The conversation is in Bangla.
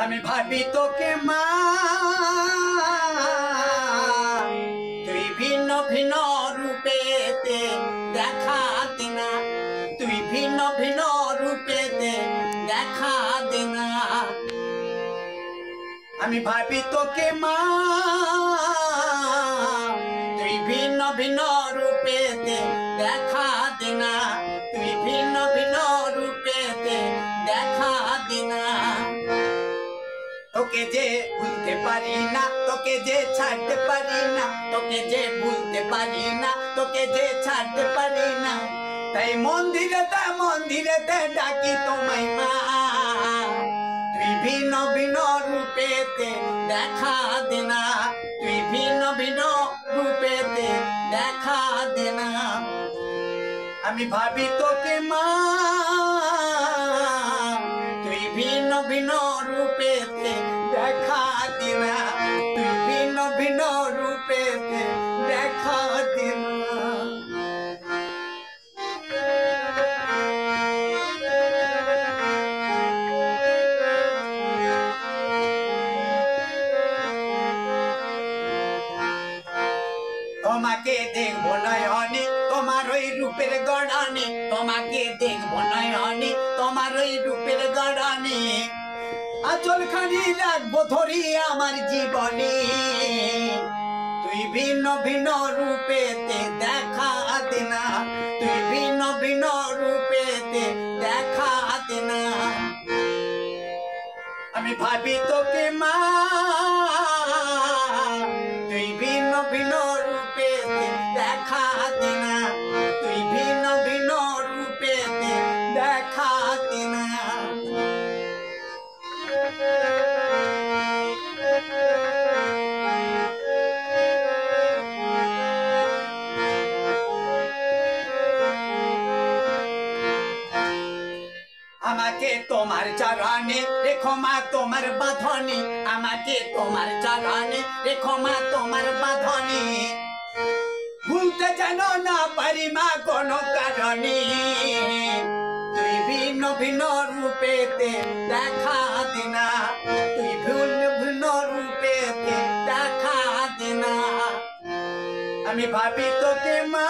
আমি ভাবি তোকে মা তুই ভিন্ন ভিন্ন রূপেতে দেখা দিনা তুই ভিন্ন ভিন্ন রূপেতে দেখা দিনা আমি ভাবি তোকে মা তুই ভিন্ন ভিন্ন রূপেতে দেখা দিনা তুই ভিন্ন ভিন্ন রূপেতে দেখা দিনা তোকে যে ভুলতে পারি না তোকে যে ছাড়তে পারি না তোকে যে ভুলতে পারি না তোকে যে ছাড়তে পারি না তাই মন্দিরেতে ডাকি তোমায় মা তুই ভিন্ন ভিন্ন রূপেতে দেখা দিনা তুই ভিন্ন ভিন্ন রূপেতে দেখা দিনা আমি ভাবি তোকে মা তুই ভিন্ন ভিন্ন রূপেতে দেখা দিনা তুই ভিন্ন ভিন্ন রূপেতে দেখা দিনা তোমাকে দেখবো নয়নে তোমার ওই রূপের গড়ানে তোমাকে দেখবো নয়নে তোমার ওই রূপের গড়ানে আচল খানি রাখবো ধরি আমার জীবনে তুই ভিন্ন ভিন্ন রূপেতে দেখা দিনা তুই ভিন্ন ভিন্ন রূপেতে দেখা দিনা আমি ভাবি তোকে মা তুই ভিন্ন ভিন্ন রূপেতে দেখা দিনা তুই ভিন্ন ভিন্ন রূপেতে দেখা দিনা আমাকে তোমার চরণে রেখো মা তোমার বাঁধনে আমাকে তোমার চরণে রেখো মা তোমার বাঁধনে ভুলতে যেন না পারি মা কোনো কারণে তুই ভিন্ন ভিন্ন রূপেতে দেখা দিনা তুই ভিন্ন ভিন্ন রূপেতে দেখা দিনা আমি ভাবি তোকে মা